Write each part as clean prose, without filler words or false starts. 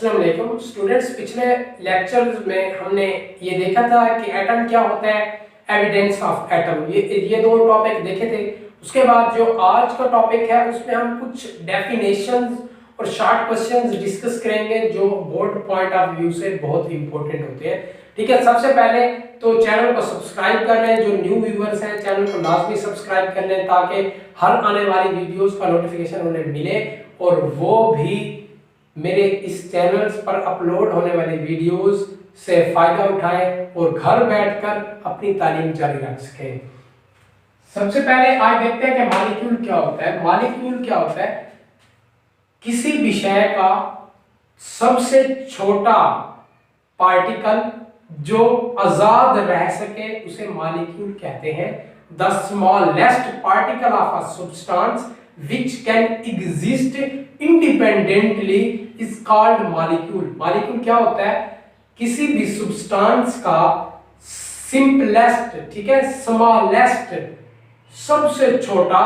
अस्सलाम वालेकुम स्टूडेंट्स। पिछले लेक्चर्स में हमने ये देखा था कि एटम क्या होता है, एविडेंस ऑफ एटम, ये दो टॉपिक देखे थे। उसके बाद जो आज का टॉपिक है उसमें हम कुछ डेफिनेशंस और शॉर्ट क्वेश्चंस डिस्कस करेंगे जो बोर्ड पॉइंट ऑफ व्यू से बहुत इंपॉर्टेंट होते हैं। ठीक है, सबसे पहले तो चैनल को सब्सक्राइब कर लें। जो न्यू व्यूअर्स हैं चैनल को लाजमी सब्सक्राइब कर लें ताकि हर आने वाली वीडियोस का नोटिफिकेशन उन्हें मिले और वो भी मेरे इस चैनल पर अपलोड होने वाली वीडियोस से फायदा उठाएं और घर बैठकर अपनी तालीम जारी रख सकें। सबसे पहले आज देखते हैं कि मॉलिक्यूल क्या होता है। मॉलिक्यूल क्या होता है? किसी विषय का सबसे छोटा पार्टिकल जो आजाद रह सके उसे मॉलिक्यूल कहते हैं। The smallest particle of a substance which can exist independently is called molecule। Molecule क्या होता है? किसी भी सब्सटेंस का सिंपलेस्ट, ठीक है, स्मॉलेस्ट, सबसे छोटा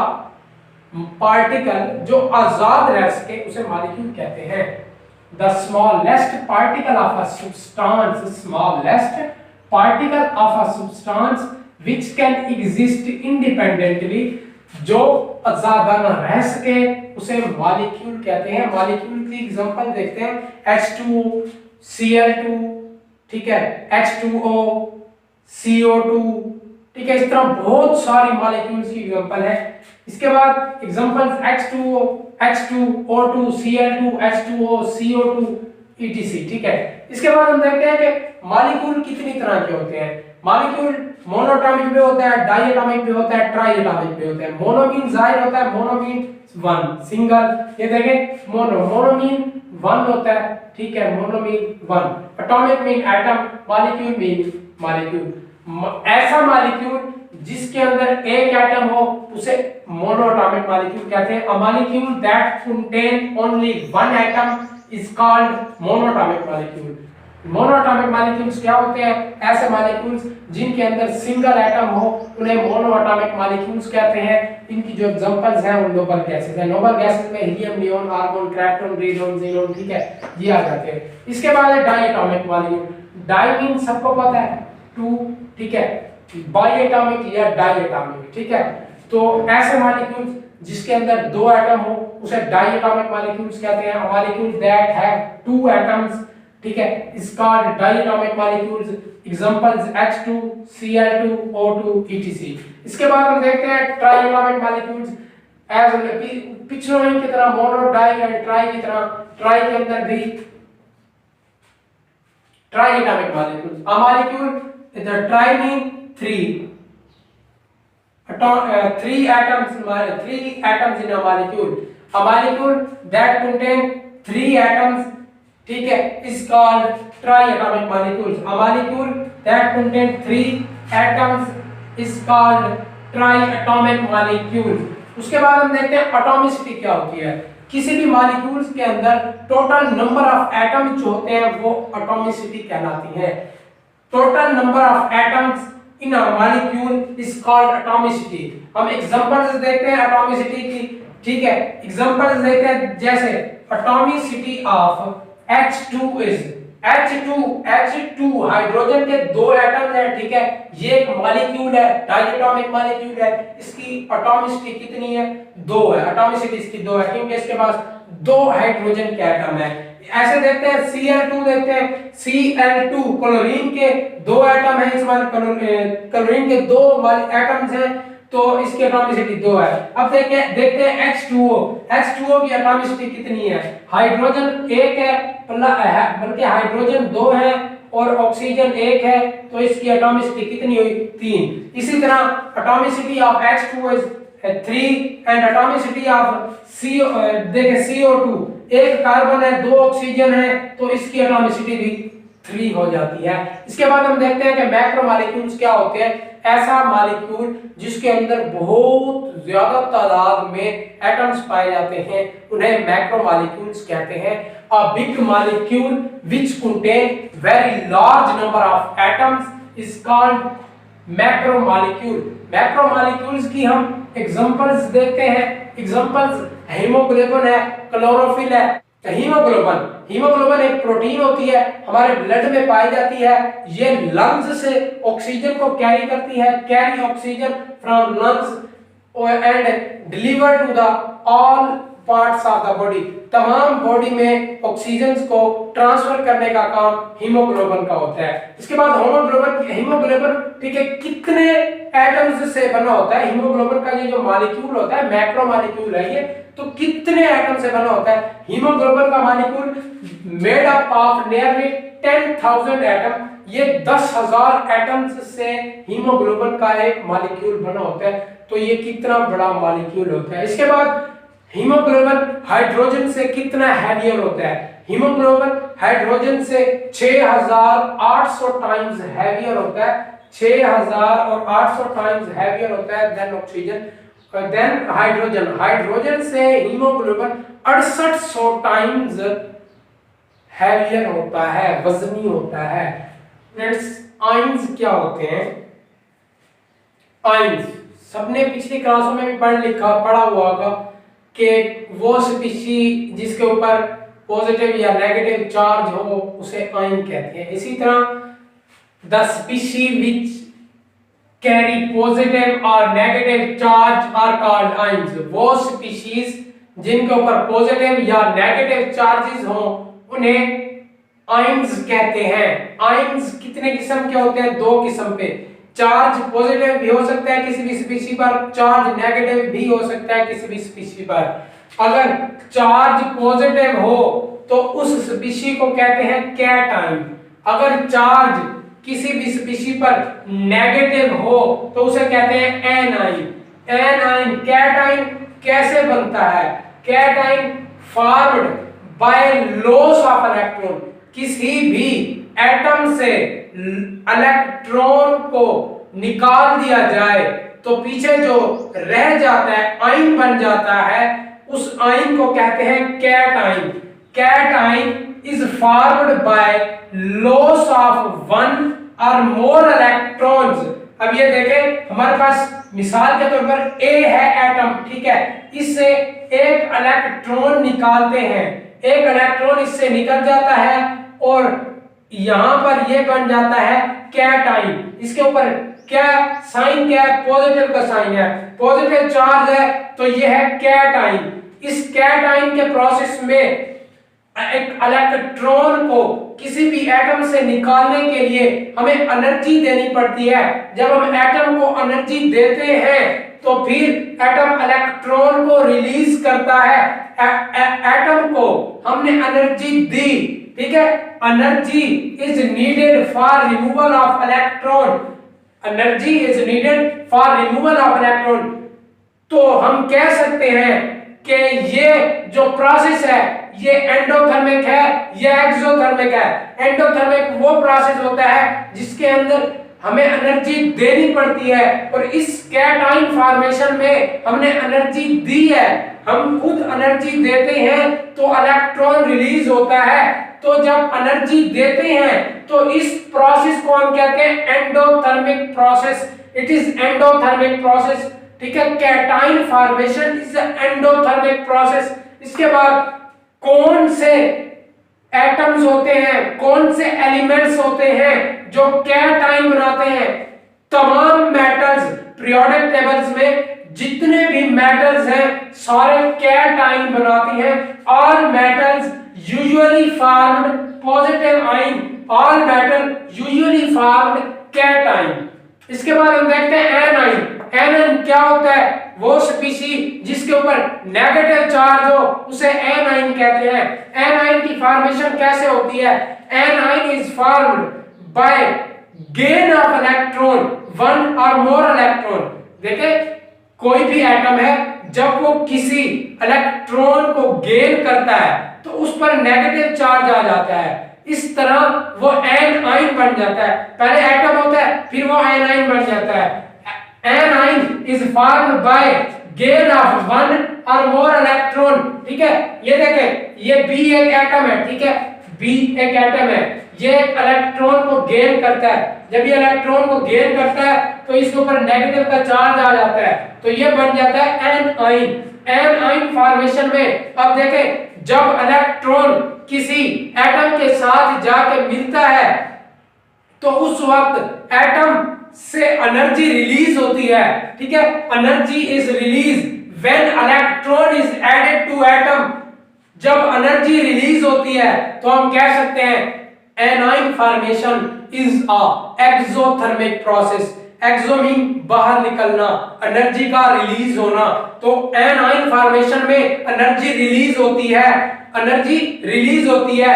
पार्टिकल जो आजाद रह सके उसे मॉलिक्यूल कहते हैं। The smallest particle of a substance, smallest particle of a substance which can exist independently, जो आजादाना रह सके उसे मॉलिक्यूल कहते हैं। मॉलिक्यूल की एग्जांपल देखते हैं। H2O, Cl2, ठीक है, H2O, CO2, ठीक है, इस तरह बहुत सारी मॉलिक्यूल्स की एग्जांपल है। इसके बाद examples H2O, H2O2, Cl2, H2O, CO2 etc। ठीक है, इसके बाद हम देखते हैं कि मॉलिक्यूल कितनी तरह के होते हैं। मॉलिक्यूल मोनोटॉमिक भी होता है, डायटॉमिक भी होता है, ट्राइटॉमिक भी होता है। मोनो मीन जाहिर होता है, मोनो मीन वन, सिंगल। ये देखें, मोनो मीन वन होता है, ठीक है, mono mean one. Atomic mean atom, molecule mean molecule. ऐसा मॉलिक्यूल जिसके अंदर एक एटम हो उसे मोनोटॉमिक मॉलिक्यूल कहते हैं। A molecule that contain only one atom is called monoatomic molecule. Monoatomic molecules क्या होते हैं? ऐसे मॉलिक्यूल्स जिनके अंदर सिंगल एटम हो उन्हें मोनोएटॉमिक मॉलिक्यूल्स कहते हैं। इनकी जो एग्जांपल्स हैं वो नोबल गैसेस हैं। नोबल गैसेस में helium, neon, argon, krypton, radium, xenon, ठीक है, ये आ जाते हैं। इसके बाद है डायटॉमिक मॉलिक्यूल। डाई मीन सबको पता है, टू, ठीक है, बायएटॉमिक या डायएटॉमिक, ठीक है। तो ऐसे मॉलिक्यूल्स जिसके अंदर दो एटम हो उसे डायएटॉमिक मॉलिक्यूल्स कहते हैं। Molecule that have two atoms, ठीक है, is called diatomic molecules. Examples H2, Cl2, O2 etc। इसके बाद हम देखते हैं ट्राइटॉमिक मॉलिक्यूल्स। एज पिछले की तरह मोनो, डाई एंड ट्राई की तरह ट्राई के अंदर भी triatomic molecules. A molecule the try mean three atoms in a molecule। A molecule that contain three atoms, ठीक है, is called triatomic molecules। A molecule that contain three atoms is called triatomic molecules। उसके बाद हम देखते हैं atomicity क्या होती है। किसी भी मॉलिक्यूल्स के अंदर टोटल नंबर ऑफ एटम्स जो होते हैं वो एटॉमिसिटी कहलाती है। Total number of atoms in a molecule is called atomicity. हम एग्जांपल्स देखते हैं एटॉमिसिटी की, ठीक है। एग्जांपल्स देखते हैं जैसे atomicity of H2 is H2 hydrogen के दो एटम है, ठीक है, ये एक मॉलिक्यूल है, डायटॉमिक मॉलिक्यूल है। इसकी एटॉमिसिटी कितनी है? 2 है। एटॉमिसिटी इसकी 2 है क्योंकि इसके पास दो हाइड्रोजन के एटम है। ऐसे देखते हैं Cl2, देखते हैं Cl2 क्लोरीन के दो एटम है। क्लोरीन के दो एटम्स हैं तो इसकी एटॉमिसिटी 2 है। अब देखते हैं H2O की एटॉमिसिटी कितनी है? हाइड्रोजन एक है, बल्कि हाइड्रोजन 2 है और ऑक्सीजन 1 है, तो इसकी एटॉमिसिटी कितनी हुई? 3। इसी तरह atomicity of H2O is 3 and atomicity of CO2, एक कार्बन है, 2 ऑक्सीजन है, तो इसकी एटॉमिसिटी भी 3 हो जाती है। इसके बाद हम देखते हैं कि मैक्रोमॉलिक्यूल्स क्या होते हैं। ऐसा मॉलिक्यूल जिसके अंदर बहुत ज्यादा तादाद में एटम्स पाए जाते हैं उन्हें मैक्रोमॉलिक्यूल्स कहते हैं। A big molecule which contain very large number of atoms is called macromolecule. Macromolecules की हम एग्जांपल्स देखते हैं। एग्जांपल्स हीमोग्लोबिन है, क्लोरोफिल है, हीमोग्लोबिन एक प्रोटीन होती है, हमारे ब्लड में पाई जाती है। ये लंग्स से ऑक्सीजन को कैरी करती है, carry oxygen from lungs and deliver to the all parts of the body. तमाम बॉडी में ऑक्सीजन को ट्रांसफर करने का काम हीमोग्लोबिन का होता है। इसके बाद हीमोग्लोबिन ठीक है कितने एटम्स से बना होता है? हीमोग्लोबिन का ये जो मॉलिक्यूल होता है, मैक्रो मॉलिक्यूल है ये, तो कितने एटम से बना होता है? हीमोग्लोबिन का molecule made up of nearly 10,000 atom. ये 10,000 एटम्स से हीमोग्लोबिन का एक मॉलिक्यूल बना होता है। तो ये कितना बड़ा मॉलिक्यूल होता है। इसके बाद हीमोग्लोबिन हाइड्रोजन से कितना हैवियर होता है? हीमोग्लोबिन हाइड्रोजन से 6,800 टाइम्स हैवियर होता है, 6,800 टाइम्स हैवियर होता है देन ऑक्सीजन, देन हाइड्रोजन से हीमोग्लोबिन 6800 टाइम्स हैवियर होता है, वजनी होता है। फ्रेंड्स, आयंस क्या होते हैं? आयंस सबने पिछली क्लासों में भी पढ़ा हुआ होगा कि वो स्पीशी जिसके ऊपर पॉजिटिव या नेगेटिव चार्ज हो उसे आयन कहते हैं। इसी तरह the species which carry positive और negative charge are called ions. वो स्पीशीज जिनके ऊपर पॉजिटिव या नेगेटिव चार्जेस हो उन्हें आयंस कहते हैं। आयंस कितने किस्म के होते हैं? 2 किस्म पे। चार्ज पॉजिटिव भी हो सकता है किसी भी स्पीशी पर, चार्ज नेगेटिव भी हो सकता है किसी भी स्पीशी पर। अगर चार्ज पॉजिटिव हो तो उस स्पीशी को कहते हैं कैटाइन। अगर चार्ज किसी भी स्पीशी पर नेगेटिव हो तो उसे कहते हैं एनाइन। एनाइन कैटाइन कैसे बनता है? Cation formed by loss of electron. किसी भी एटम से इलेक्ट्रॉन को निकाल दिया जाए तो पीछे जो रह जाता है आयन बन जाता है, उस आयन को कहते हैं cation. Cation is formed by loss of 1 और मोर इलेक्ट्रॉन्स। अब ये देखें, हमारे पास मिसाल के तौर पर A है एटम, ठीक है, इससे एक इलेक्ट्रॉन निकालते हैं, एक इलेक्ट्रॉन इससे निकल जाता है और यहां पर ये बन जाता है कैटाइन। इसके ऊपर क्या साइन क्या है? पॉजिटिव का साइन है, पॉजिटिव चार्ज है, तो ये है कैटाइन। इस कैटाइन के प्रोसेस में एक इलेक्ट्रॉन को किसी भी एटम से निकालने के लिए हमें एनर्जी देनी पड़ती है। जब हम एटम को एनर्जी देते हैं तो फिर एटम इलेक्ट्रॉन को रिलीज करता है। एटम को हमने एनर्जी दी, ठीक है, energy is needed for removal of electron. Energy is needed for removal of electron. तो हम कह सकते हैं कि ये जो प्रोसेस है ये एंडोथर्मिक है, ये एक्सोथर्मिक है। एंडोथर्मिक वो प्रोसेस होता है जिसके अंदर हमें एनर्जी देनी पड़ती है और इस कैटाइन फॉर्मेशन में हमने एनर्जी दी है। हम खुद एनर्जी देते हैं तो इलेक्ट्रॉन रिलीज होता है। तो जब एनर्जी देते हैं तो इस प्रोसेस को हम कहते हैं endothermic process. It is endothermic process, ठीक है। Cation formation is endothermic process. इसके बाद कौन से एटम्स होते हैं, कौन से एलिमेंट्स होते हैं जो कैटाइन बनाते हैं? तमाम मेटल्स, पीरियोडिक टेबल्स में जितने भी मेटल्स हैं सारे कैटाइन बनाती हैं। All metals usually formed positive ion, all metal usually formed cation. इसके बाद हम देखते हैं एनाइन। एनाइन क्या होता है? वो स्पीशी जिसके ऊपर नेगेटिव चार्ज हो उसे एनाइन कहते हैं। एनाइन की फॉर्मेशन कैसे होती है? A9 is formed by gain of electron, 1 और मोर इलेक्ट्रॉन। देखिए, कोई भी एटम है जब वो किसी इलेक्ट्रॉन को गेन करता है तो उस पर नेगेटिव चार्ज आ जाता है। इस तरह वो एनाइन बन जाता है। पहले एटम होता है फिर वो एनाइन बन जाता है। A9 is formed by gain of 1 और मोर इलेक्ट्रॉन, ठीक है। ये देखें, ये B एक एटम है, ठीक है, B एक एटम है, ये एक इलेक्ट्रॉन को गेन करता है। जब ये इलेक्ट्रॉन को गेन करता है तो इसके ऊपर नेगेटिव का चार्ज आ जाता है तो ये बन जाता है एनाइन। एनाइन फॉर्मेशन में अब देखें, जब इलेक्ट्रॉन किसी एटम के साथ जाके मिलता है तो उस वक्त एटम से एनर्जी रिलीज होती है, ठीक है। Energy is release when electron is added to atom. जब एनर्जी रिलीज होती है तो हम कह सकते हैं anion formation is a exothermic process. Exo mean बाहर निकलना, एनर्जी का रिलीज होना। तो एनाइन फॉर्मेशन में एनर्जी रिलीज होती है, एनर्जी रिलीज होती है।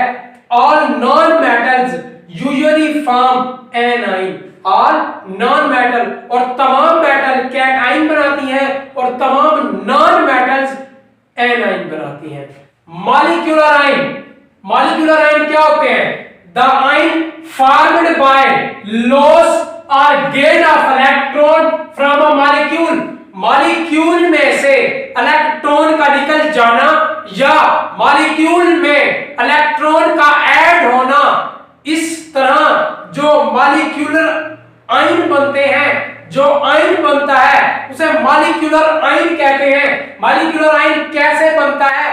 All non metals usually form anion. All non metal, और तमाम मेटल कैटाइन बनाती हैं और तमाम नॉन मेटल्स एनाइन बनाती हैं। मॉलिक्यूलर आयन, मॉलिक्यूलर आयन क्या होते हैं? The ion formed by loss और gain of electron from a molecule. Molecule में से इलेक्ट्रॉन का निकल जाना या मॉलिक्यूल में इलेक्ट्रॉन का ऐड होना, इस तरह जो मॉलिक्यूलर आयन बनते हैं, जो आयन बनता है उसे मॉलिक्यूलर आयन कहते हैं। मॉलिक्यूलर आयन कैसे बनता है?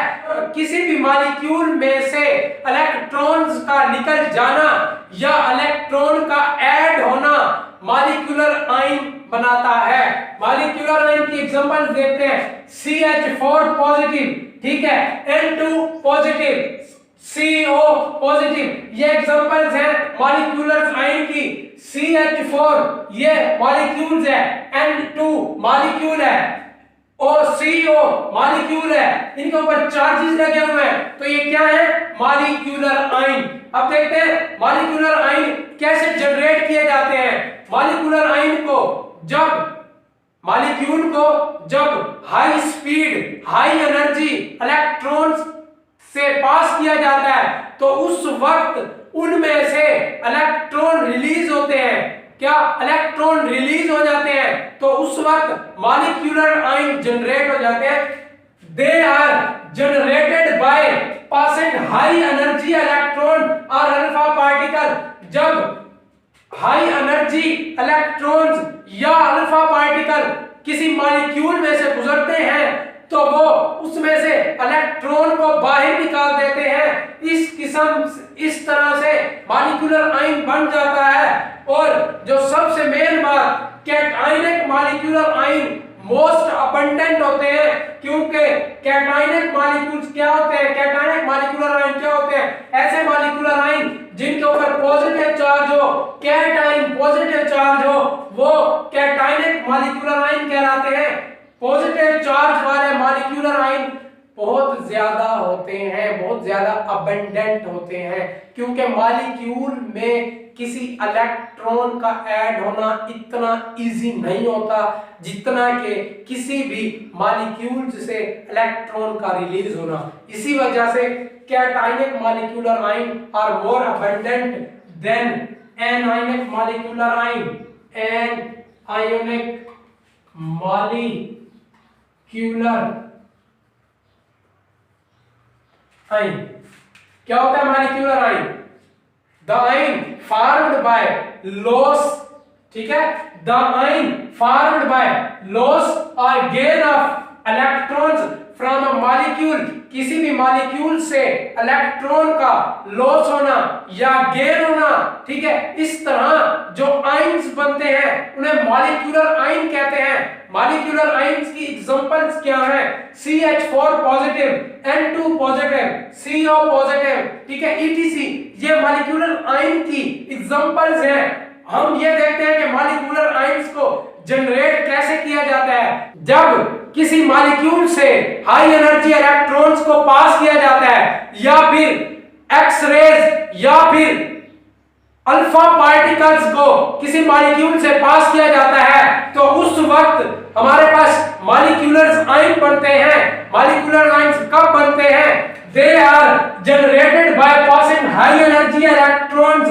किसी भी मॉलिक्यूल में से इलेक्ट्रॉन्स का निकल जाना या इलेक्ट्रॉन का ऐड होना मॉलिक्यूलर आयन बनाता है। मॉलिक्यूलर आयन की एग्जांपल देखते हैं। CH4 पॉजिटिव, ठीक है, N2 पॉजिटिव, CO पॉजिटिव, ये एग्जांपल्स हैं मॉलिक्यूलर आयन की। CH4 ये मॉलिक्यूल्स है, N2 मॉलिक्यूल है और CO मॉलिक्यूल है, इनके ऊपर चार्जेस लगे हुए हैं, तो ये क्या है? Molecular ion. अब देखते हैं मॉलिक्यूलर आयन कैसे जनरेट किए जाते हैं। मॉलिक्यूलर आयन को जब मॉलिक्यूल को जब high speed, high energy electrons से पास किया जाता है तो उस वक्त उनमें से इलेक्ट्रॉन रिलीज होते हैं। क्या इलेक्ट्रॉन रिलीज हो जाते हैं तो उस वक्त मॉलिक्यूलर आयन जनरेट हो जाते हैं। They are generated by passing high energy electron और अल्फा पार्टिकल। जब हाई एनर्जी इलेक्ट्रॉन्स या अल्फा पार्टिकल किसी मॉलिक्यूल में से गुजरते हैं तो वो उसमें से इलेक्ट्रॉन को बाहर निकाल देते हैं। इस तरह से मॉलिक्यूलर आयन बन जाता है। और जो सबसे मेन बात, cationic molecular ion most abundant होते हैं, क्योंकि कैटायनिक मॉलिक्यूल्स क्या होते हैं? कैटायनिक मॉलिक्यूलर आयन क्या होते हैं? ऐसे मॉलिक्यूलर आयन जिनके ऊपर पॉजिटिव चार्ज हो, कैटायन पॉजिटिव चार्ज हो, वो कैटायनिक मॉलिक्यूलर आयन कहलाते हैं। पॉजिटिव चार्ज वाले मॉलिक्यूलर आयन बहुत ज्यादा होते हैं, बहुत ज्यादा अबंडेंट होते हैं, क्योंकि मॉलिक्यूल में किसी इलेक्ट्रॉन का ऐड होना इतना इजी नहीं होता जितना कि किसी भी मॉलिक्यूल से इलेक्ट्रॉन का रिलीज होना। इसी वजह से cationic molecular ion are more abundant than anionic molecular ion. Anionic molecular ion क्या होता है? Molecular ion the ion formed by loss, ठीक है, the ion formed by loss और gain of electrons from a molecule. किसी भी molecule से electron का लॉस होना या गेन होना, ठीक है, इस तरह जो आयन्स बनते हैं उन्हें मॉलिक्यूलर आयन कहते हैं। मॉलिक्यूलर आयन्स की एग्जांपल्स क्या हैं? CH4 positive, N2 positive, CO positive, ठीक है, ETC, ये मॉलिक्यूलर आयन की एग्जांपल्स हैं। हम ये देखते हैं कि मॉलिक्यूलर आयन्स को जनरेट कैसे किया जाता है। जब किसी मॉलिक्यूल से हाई एनर्जी इलेक्ट्रॉन्स को पास किया जाता है या फिर एक्स रेज या फिर अल्फा पार्टिकल्स को किसी मॉलिक्यूल से पास किया जाता है तो उस वक्त हमारे पास मॉलिक्यूलर आयन बनते हैं। मॉलिक्यूलर आयन्स कब बनते हैं? They are generated by passing high energy electrons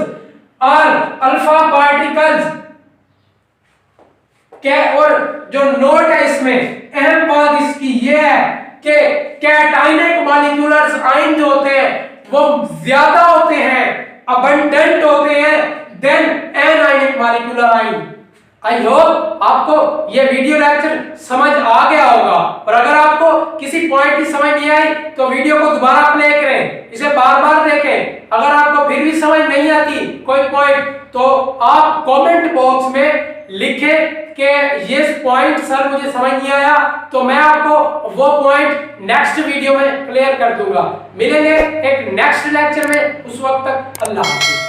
और अल्फा पार्टिकल्स। क्या और जो नोट है इसमें, अहम बात इसकी ये है कि कैटायनिक मॉलिक्यूलर आयन जो होते हैं वो ज्यादा होते हैं, अबंडेंट होते हैं then anionic molecular ion. I hope आपको ये वीडियो लेक्चर समझ आ गया होगा, और अगर आपको किसी पॉइंट की समझ नहीं आई तो वीडियो को दोबारा प्ले करें, इसे बार बार देखें। अगर आपको फिर भी समझ नहीं आती कोई पॉइंट तो आप कमेंट बॉक्स में लिखें कि ये पॉइंट सर मुझे समझ नहीं आया, तो मैं आपको वो पॉइंट नेक्स्ट वीडियो में क्लियर कर दूंगा। मिलेंगे एक नेक्स्ट लेक्चर में, उस वक्त तक अल्लाह हाफिज़।